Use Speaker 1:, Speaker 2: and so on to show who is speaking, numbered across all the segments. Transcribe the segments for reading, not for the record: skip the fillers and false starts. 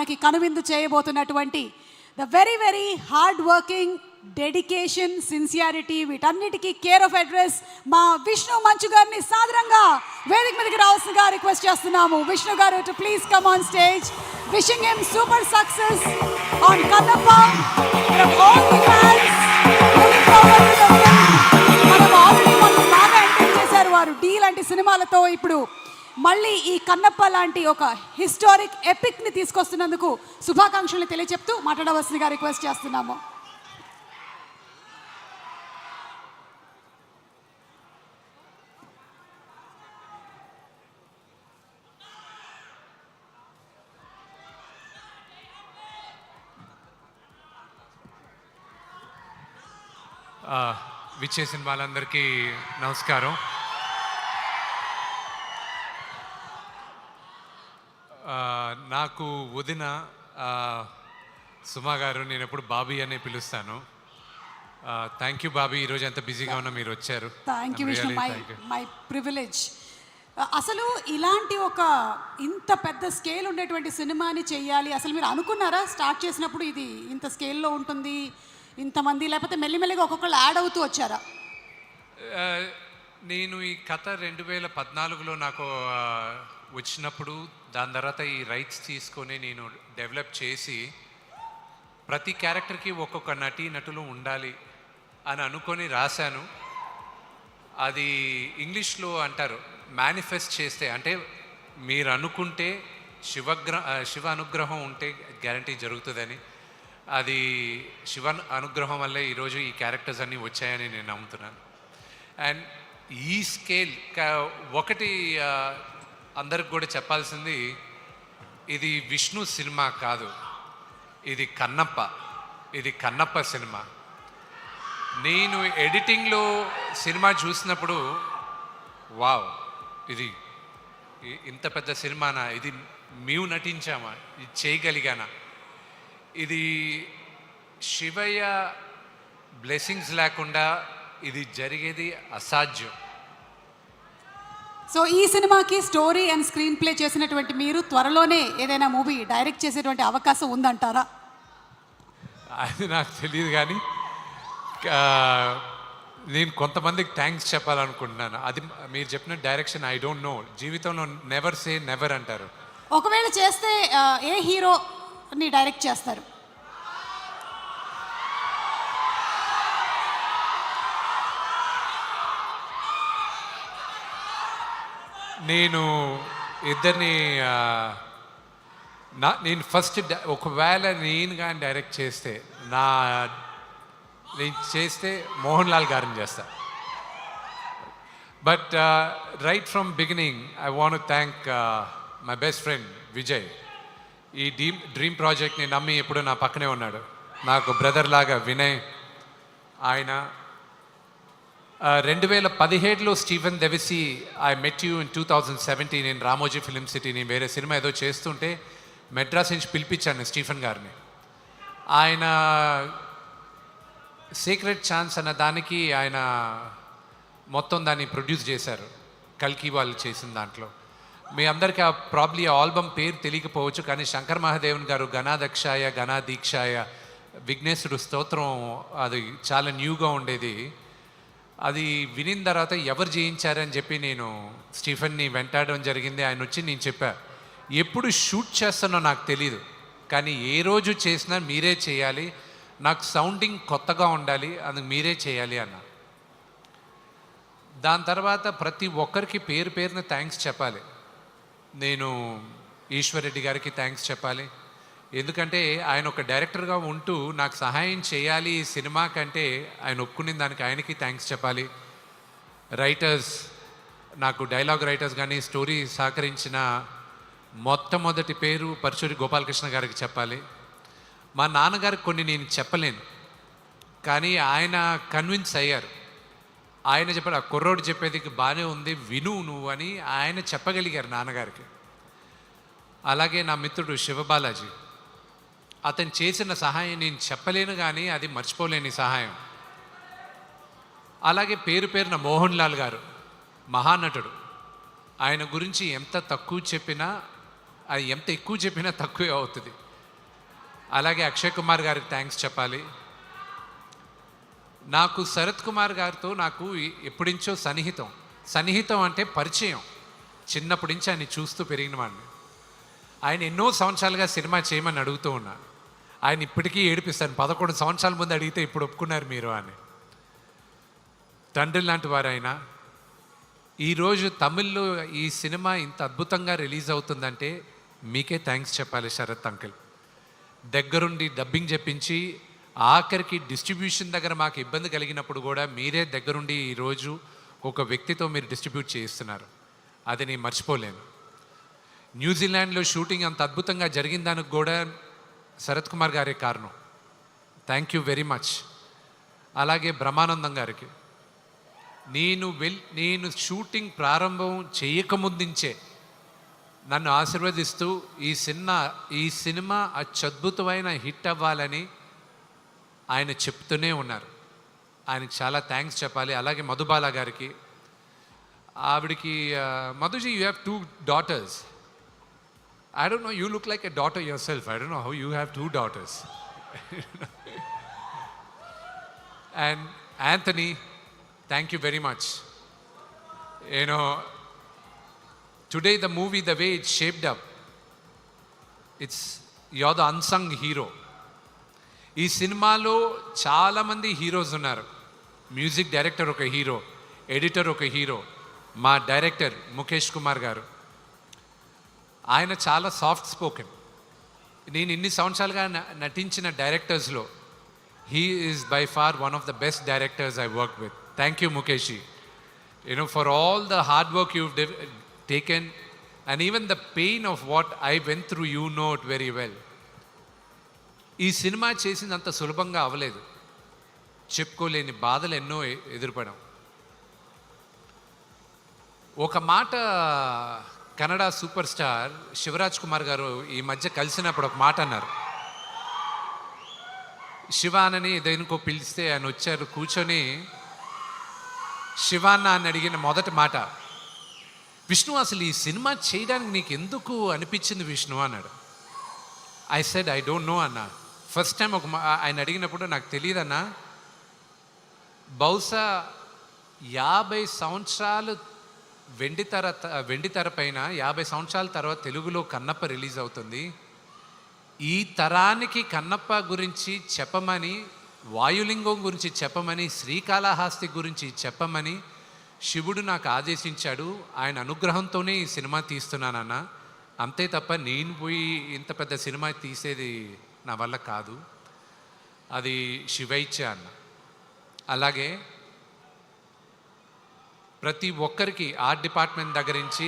Speaker 1: మనకి కనువిందు చేయబోతున్నటువంటి the very very hard working, dedication, sincerity, వీటన్నిటికీ కేర్ ఆఫ్ అడ్రస్ మా విష్ణు మంచు గారిని సాదరంగా వేదిక మీదకి రావాల్సిందిగా రిక్వెస్ట్ చేస్తున్నాము. విష్ణు గారు to please come on stage. Wishing him super success on Kannappa from all the fans. Looking forward to the film. మనం ఆల్రెడీ బాగా ఎంటర్టైన్ చేశారు వారు డీ లాంటి సినిమాలతో. ఇప్పుడు మళ్ళీ ఈ కన్నప్ప లాంటి ఒక హిస్టారిక్ ఎపిక్ని తీసుకొస్తున్నందుకు శుభాకాంక్షలు తెలియచెప్తూ మాట్లాడవలసిందిగా రిక్వెస్ట్ చేస్తున్నాము.
Speaker 2: విచ్చేసిన వాళ్ళందరికీ నమస్కారం. నాకు వదిన సుమా గారు, నేను ఎప్పుడు బాబీ అనే పిలుస్తాను. థ్యాంక్ యూ బాబీ, ఈరోజు ఎంత బిజీగా ఉన్నా మీరు వచ్చారు.
Speaker 1: Thank you Vishnu, my privilege. అసలు ఇలాంటి ఒక ఇంత పెద్ద స్కేల్ ఉండేటువంటి సినిమాని చెయ్యాలి, అసలు మీరు అనుకున్నారా స్టార్ట్ చేసినప్పుడు ఇది ఇంత స్కేల్లో ఉంటుంది ఇంతమంది, లేకపోతే మెల్లిమెల్లిగా ఒక్కొక్కళ్ళు యాడ్ అవుతూ వచ్చారా?
Speaker 2: నేను ఈ కథ 2014లో నాకు వచ్చినప్పుడు, దాని తర్వాత ఈ రైట్స్ తీసుకొని నేను డెవలప్ చేసి ప్రతి క్యారెక్టర్కి ఒక్కొక్క నటులు ఉండాలి అని అనుకొని రాశాను. అది ఇంగ్లీష్లో అంటారు మేనిఫెస్ట్ చేస్తే, అంటే మీరు అనుకుంటే శివ అనుగ్రహం ఉంటే గ్యారంటీ జరుగుతుందని. అది శివ అనుగ్రహం వల్లే ఈరోజు ఈ క్యారెక్టర్స్ అన్నీ వచ్చాయని నేను నమ్ముతున్నాను. అండ్ ఈ స్కేల్ ఒకటి అందరికి కూడా చెప్పాల్సింది, ఇది విష్ణు సినిమా కాదు, ఇది కన్నప్ప సినిమా. నేను ఎడిటింగ్లో సినిమా చూసినప్పుడు వావ్, ఇది ఇంత పెద్ద సినిమానా, ఇది మేము నటించామా, ఇది చేయగలిగానా, ఇది శివయ్య బ్లెస్సింగ్స్ లేకుండా ఇది జరిగేది అసాధ్యం.
Speaker 1: సో ఈ సినిమాకి స్టోరీ అండ్ స్క్రీన్ ప్లే చేసినటువంటి మీరు త్వరలోనే ఏదైనా మూవీ డైరెక్ట్ చేసేటువంటి అవకాశం ఉందంటారా?
Speaker 2: అది నాకు తెలియదు, కానీ నేను కొంతమందికి థ్యాంక్స్ చెప్పాలనుకుంటున్నాను. అది మీరు చెప్పిన డైరెక్షన్ ఐ డోంట్ నో, జీవితంలో నెవర్ సే నెవర్ అంటారు.
Speaker 1: ఒకవేళ చేస్తే ఏ హీరోని డైరెక్ట్ చేస్తారు?
Speaker 2: నేను ఇద్దరిని నేను ఫస్ట్ ఒకవేళ నేను కానీ డైరెక్ట్ చేస్తే నేను చేస్తే మోహన్ లాల్ గారిని చేస్తా. But right from beginning I want to thank my best friend Vijay. ఈ డ్రీమ్ ప్రాజెక్ట్ని నమ్మి ఎప్పుడు నా పక్కనే ఉన్నాడు, నాకు బ్రదర్ లాగా వినయ్. ఆయన 2017లో స్టీఫెన్ దెవిసి I met you in 2017 in Ramoji film city. నేను వేరే సినిమా ఏదో చేస్తుంటే మెడ్రాస్ నుంచి పిలిపించాను స్టీఫెన్ గారిని. ఆయన సీక్రెట్ ఛాన్స్ అన్న దానికి ఆయన మొత్తం దాన్ని ప్రొడ్యూస్ చేశారు, కల్కి వాళ్ళు చేసిన దాంట్లో. మీ అందరికీ ప్రాబ్లీ ఆ ఆల్బమ్ పేరు తెలియకపోవచ్చు, కానీ శంకర్ మహాదేవన్ గారు గణాదక్షాయ గణాదీక్షాయ విఘ్నేశ్వరుడు స్తోత్రం, అది చాలా న్యూగా ఉండేది. అది వినిన తర్వాత ఎవరు చేయించారని చెప్పి నేను స్టీఫెన్ని వెంటాడడం జరిగింది. ఆయన వచ్చి నేను చెప్పా, ఎప్పుడు షూట్ చేస్తానో నాకు తెలీదు, కానీ ఏ రోజు చేసినా మీరే చేయాలి, నాకు సౌండింగ్ కొత్తగా ఉండాలి, అది మీరే చేయాలి అన్న. దాని తర్వాత ప్రతి ఒక్కరికి పేరున థ్యాంక్స్ చెప్పాలి. నేను ఈశ్వర్ రెడ్డి గారికి థ్యాంక్స్ చెప్పాలి, ఎందుకంటే ఆయన ఒక డైరెక్టర్గా ఉంటూ నాకు సహాయం చేయాలి ఈ సినిమా కంటే ఆయన ఒప్పుకునే దానికి ఆయనకి థ్యాంక్స్ చెప్పాలి. రైటర్స్, నాకు డైలాగ్ రైటర్స్ కానీ స్టోరీ సహకరించిన మొట్టమొదటి పేరు పరుచూరి గోపాలకృష్ణ గారికి చెప్పాలి. మా నాన్నగారికి కొన్ని నేను చెప్పలేను, కానీ ఆయన కన్విన్స్ అయ్యారు. ఆయన చెప్పాడు, ఆ కుర్రోడు చెప్పేది బాగానే ఉంది, విను నువ్వు అని ఆయన చెప్పగలిగారు నాన్నగారికి. అలాగే నా మిత్రుడు శివబాలాజీ, అతను చేసిన సహాయం నేను చెప్పలేను, కానీ అది మర్చిపోలేని సహాయం. అలాగే పేరున మోహన్ లాల్ గారు, మహానటుడు. ఆయన గురించి ఎంత తక్కువ చెప్పినా, అది ఎంత ఎక్కువ చెప్పినా తక్కువే అవుతుంది. అలాగే అక్షయ్ కుమార్ గారికి థ్యాంక్స్ చెప్పాలి. నాకు శరత్ కుమార్ గారితో నాకు ఎప్పుడించో సన్నిహితం అంటే పరిచయం. చిన్నప్పటి నుంచి ఆయన చూస్తూ పెరిగిన వాడిని. ఆయన ఎన్నో సంవత్సరాలుగా సినిమా చేయమని అడుగుతూ ఉన్నా. ఆయన ఇప్పటికీ ఏడిపిస్తాను, 11 సంవత్సరాల ముందు అడిగితే ఇప్పుడు ఒప్పుకున్నారు మీరు అని. తండ్రి లాంటి వారు ఆయన. ఈరోజు తమిళ్లో ఈ సినిమా ఇంత అద్భుతంగా రిలీజ్ అవుతుందంటే మీకే థ్యాంక్స్ చెప్పాలి శరత్ అంకిల్. దగ్గరుండి డబ్బింగ్ చెప్పించి ఆఖరికి డిస్ట్రిబ్యూషన్ దగ్గర మాకు ఇబ్బంది కలిగినప్పుడు కూడా మీరే దగ్గరుండి ఈరోజు ఒక వ్యక్తితో మీరు డిస్ట్రిబ్యూట్ చేయిస్తున్నారు. అది నేను మర్చిపోలేను. న్యూజిలాండ్లో షూటింగ్ అంత అద్భుతంగా జరిగిన దానికి కూడా శరత్ కుమార్ గారే కారణం. Thank you very much. అలాగే బ్రహ్మానందం గారికి నేను షూటింగ్ ప్రారంభం చేయకముందుంచే నన్ను ఆశీర్వదిస్తూ ఈ సినిమా అత్యద్భుతమైన హిట్ అవ్వాలని ఆయన చెప్తూనే ఉన్నారు. ఆయనకి చాలా థ్యాంక్స్ చెప్పాలి. అలాగే మధుబాల గారికి, ఆవిడికి మధుజీ you have 2 daughters. I don't know, you look like a daughter yourself. I don't know how you have 2 daughters. And Anthony, thank you very much. You know, today the movie, the way it's shaped up, you're the unsung hero. ఈ సినిమాలో చాలామంది heroes ఉన్నారు. Music director ఒక hero, editor ఒక hero, మా director Mukesh Kumar గారు. ఆయన చాలా సాఫ్ట్ స్పోకెన్. నేను ఇన్ని సంవత్సరాలుగా నటించిన డైరెక్టర్స్లో he is by far one of the best directors I work with. Thank you Mukesh. You know for all the hard work you taken and even the pain of what I went through, you know it very well. ఈ cinema చేసినంత సులభంగా అవ్వలేదు. చెప్పుకోలేని బాధలు ఎన్నో ఎదురుపడాం. ఒక మాట కన్నడ సూపర్ స్టార్ శివరాజ్ కుమార్ గారు ఈ మధ్య కలిసినప్పుడు ఒక మాట అన్నారు. శివానని దేనికో పిలిస్తే ఆయన వచ్చారు, కూర్చొని శివాన్న అని అడిగిన మొదటి మాట, విష్ణు అసలు ఈ సినిమా చేయడానికి నీకు ఎందుకు అనిపించింది విష్ణు అన్నాడు. I said I don't know అన్న. ఫస్ట్ టైం ఆయన అడిగినప్పుడు నాకు తెలియదన్నా, బహుశా 50 సంవత్సరాలు వెండి తెర పైన 50 సంవత్సరాల తర్వాత తెలుగులో కన్నప్ప రిలీజ్ అవుతుంది. ఈ తరానికి కన్నప్ప గురించి చెప్పమని, వాయులింగం గురించి చెప్పమని, శ్రీకాళహస్తి గురించి చెప్పమని శివుడు నాకు ఆదేశించాడు. ఆయన అనుగ్రహంతోనే ఈ సినిమా తీస్తున్నానన్న. అంతే తప్ప నేను పోయి ఇంత పెద్ద సినిమా తీసేది నా వల్ల కాదు, అది శివైచ్చ అన్న. అలాగే ప్రతి ఒక్కరికి ఆర్ట్ డిపార్ట్మెంట్ దగ్గర నుంచి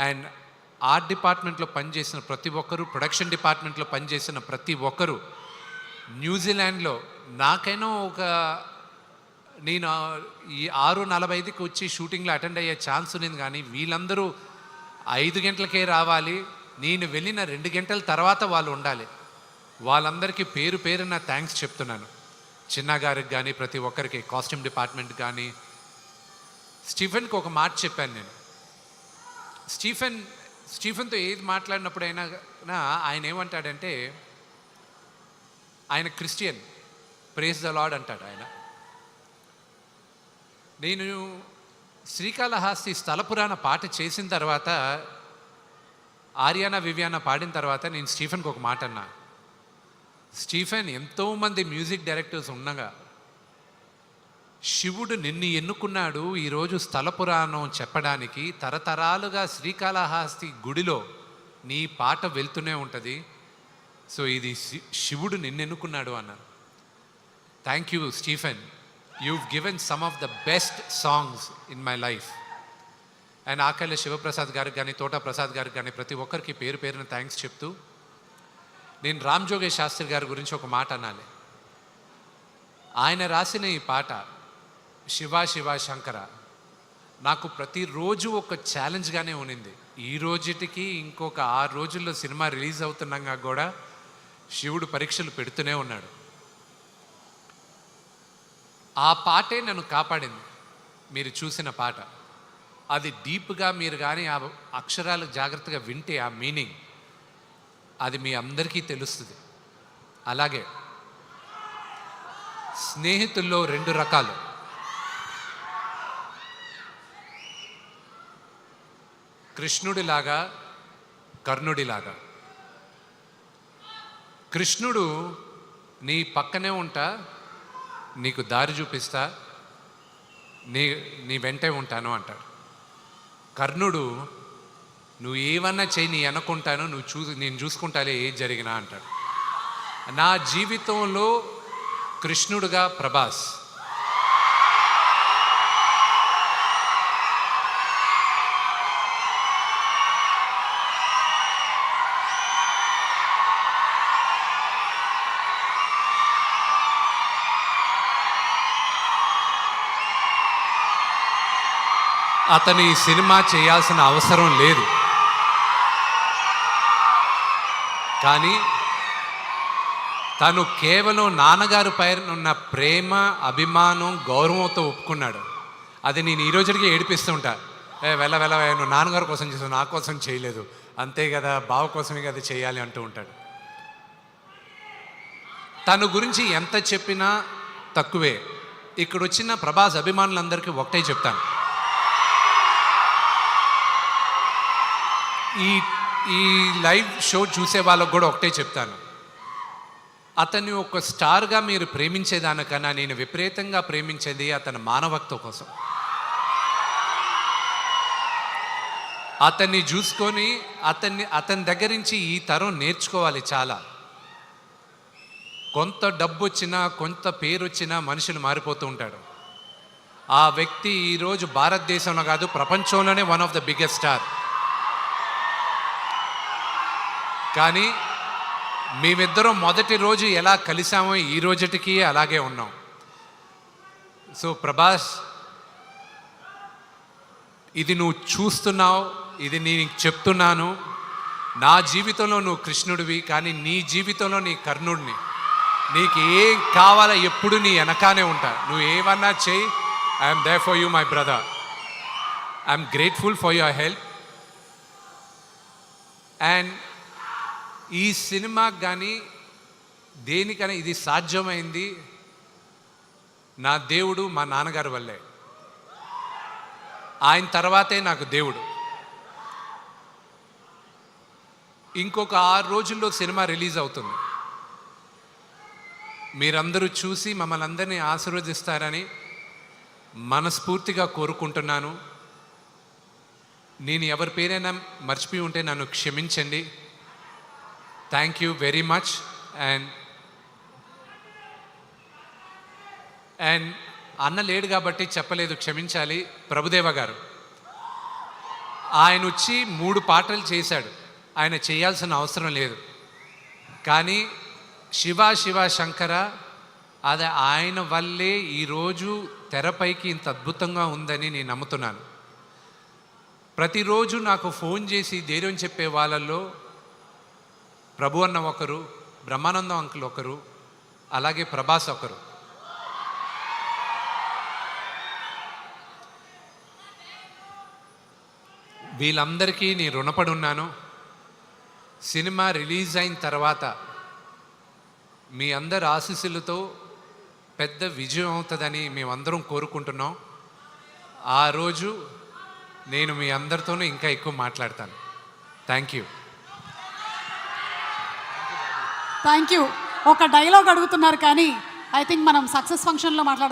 Speaker 2: అండ్ ఆర్ట్ డిపార్ట్మెంట్లో పనిచేసిన ప్రతి ఒక్కరు, ప్రొడక్షన్ డిపార్ట్మెంట్లో పనిచేసిన ప్రతి ఒక్కరు, న్యూజిలాండ్లో నాకైనా నేను ఈ 6:45కి వచ్చి షూటింగ్లో అటెండ్ అయ్యే ఛాన్స్ ఉంది. కానీ వీళ్ళందరూ 5 గంటలకే రావాలి, నేను వెళ్ళిన 2 గంటల తర్వాత వాళ్ళు ఉండాలి. వాళ్ళందరికీ పేరు పేరున థ్యాంక్స్ చెప్తున్నాను. చిన్న గారికి కానీ, ప్రతి ఒక్కరికి, కాస్ట్యూమ్ డిపార్ట్మెంట్ కానీ. స్టీఫెన్కి ఒక మాట చెప్పాను నేను. స్టీఫెన్తో ఏది మాట్లాడినప్పుడైనా ఆయన ఏమంటాడంటే, ఆయన క్రిస్టియన్, ప్రేజ్ ద లార్డ్ అంటాడు ఆయన. నేను శ్రీకాళహస్తి స్థల పురాణ పాట చేసిన తర్వాత, ఆర్యానా వివియానా పాడిన తర్వాత నేను స్టీఫెన్కి ఒక మాట అన్నా, స్టీఫెన్, ఎంతోమంది మ్యూజిక్ డైరెక్టర్స్ ఉండగా శివుడు నిన్ను ఎన్నుకున్నాడు ఈరోజు స్థల పురాణం చెప్పడానికి. తరతరాలుగా శ్రీకాళహస్తి గుడిలో నీ పాట వెళ్తూనే ఉంటుంది. సో ఇది శివుడు నిన్ను ఎన్నుకున్నాడు అన్నారు. Thank you Stephen. you've given some of the best songs in my life. And ఆకళ్ళ శివప్రసాద్ గారికి కానీ, తోట ప్రసాద్ గారికి కానీ, ప్రతి ఒక్కరికి పేరు పేరున థ్యాంక్స్ చెప్తూ, నేను రామ్ జోగేష్ శాస్త్రి గారి గురించి ఒక మాట అనాలి. ఆయన రాసిన ఈ పాట శివ శివ శంకర నాకు ప్రతిరోజు ఒక ఛాలెంజ్గానే ఉన్నింది. ఈ రోజుటికి ఇంకొక 6 రోజుల్లో సినిమా రిలీజ్ అవుతున్నాగా కూడా శివుడు పరీక్షలు పెడుతూనే ఉన్నాడు. ఆ పాటే నన్ను కాపాడింది. మీరు చూసిన పాట అది డీప్గా మీరు కానీ ఆ అక్షరాలు జాగ్రత్తగా వింటే ఆ మీనింగ్ అది మీ అందరికీ తెలుస్తుంది. అలాగే స్నేహితుల్లో 2 రకాలు. కృష్ణుడిలాగా, కర్ణుడిలాగా. కృష్ణుడు నీ పక్కనే ఉంటా, నీకు దారి చూపిస్తా, నీ వెంటే ఉంటాను అంటాడు. కర్ణుడు నువ్వు ఏమన్నా చెయ్యి, నీ అనుకుంటాను, నేను చూసుకుంటాలే ఏది జరిగినా అంటాడు. నా జీవితంలో కృష్ణుడుగా ప్రభాస్. అతను ఈ సినిమా చేయాల్సిన అవసరం లేదు, కానీ తను కేవలం నాన్నగారి పైన ఉన్న ప్రేమ, అభిమానం, గౌరవంతో ఒప్పుకున్నాడు. అది నేను ఈ రోజుకి ఏడిపిస్తుంటా. వెళ్ళ నువ్వు నాన్నగారి కోసం చేసావు, నా కోసం చేయలేదు, అంతే కదా, బావ కోసమే కదా చేయాలి అంటూ ఉంటాడు. తన గురించి ఎంత చెప్పినా తక్కువే. ఇక్కడ వచ్చిన ప్రభాస్ అభిమానులందరికీ ఒకటే చెప్తాను, ఈ లైవ్ షో చూసే వాళ్ళకు కూడా ఒకటే చెప్తాను, అతన్ని ఒక స్టార్గా మీరు ప్రేమించేదానికన్నా నేను విపరీతంగా ప్రేమించేది అతని మానవత్వం కోసం. అతన్ని చూసుకొని అతని దగ్గర నుంచి ఈ తరం నేర్చుకోవాలి చాలా. కొంత డబ్బు వచ్చినా, కొంత పేరు వచ్చినా మనుషులు మారిపోతూ ఉంటాడు. ఆ వ్యక్తి ఈరోజు భారతదేశంలో కాదు, ప్రపంచంలోనే one of the biggest star. కానీ మేమిద్దరం మొదటి రోజు ఎలా కలిసామో ఈ రోజుటికి అలాగే ఉన్నాం. సో ప్రభాస్, ఇది నువ్వు చూస్తున్నావు, ఇది నేను చెప్తున్నాను. నా జీవితంలో నువ్వు కృష్ణుడివి, కానీ నీ జీవితంలో నీ కర్ణుడిని. నీకు ఏం కావాలో ఎప్పుడు నీ వెనకానే ఉంటా. నువ్వు ఏమన్నా చెయ్యి, I'm there for you my brother. I'm grateful for your help. And ఈ సినిమాకి కానీ దేనికైనా ఇది సాధ్యమైంది నా దేవుడు, మా నాన్నగారి వల్లే. ఆయన తర్వాతే నాకు దేవుడు. ఇంకొక 6 రోజుల్లో సినిమా రిలీజ్ అవుతుంది. మీరందరూ చూసి మమ్మల్ని అందరినీ ఆశీర్వదిస్తారని మనస్ఫూర్తిగా కోరుకుంటున్నాను. నేను ఎవరి పేరైనా మర్చిపోయి ఉంటే నన్ను క్షమించండి. Thank you very much. And అన్న లేడు కాబట్టి చెప్పలేదు, క్షమించాలి. ప్రభుదేవ గారు ఆయన వచ్చి 3 పాటలు చేశాడు, ఆయన చేయాల్సిన అవసరం లేదు. కానీ శివ శివ శంకర, అది ఆయన వల్లే ఈరోజు తెరపైకి ఇంత అద్భుతంగా ఉందని నేను నమ్ముతున్నాను. ప్రతిరోజు నాకు ఫోన్ చేసి ధైర్యం చెప్పే వాళ్ళల్లో ప్రభు అన్న ఒకరు, బ్రహ్మానందం అంకుల్ ఒకరు, అలాగే ప్రభాస్ ఒకరు. వీళ్ళందరికీ నేను రుణపడి ఉన్నాను. సినిమా రిలీజ్ అయిన తర్వాత మీ అందరి ఆశీస్సులతో పెద్ద విజయం అవుతుందని మేమందరం కోరుకుంటున్నాం. ఆ రోజు నేను మీ అందరితోనూ ఇంకా ఎక్కువ మాట్లాడతాను. Thank you.
Speaker 1: Thank you. ఒక డైలాగ్ అడుగుతున్నారు కానీ ఐ థింక్ మనం సక్సెస్ ఫంక్షన్లో మాట్లాడదాం.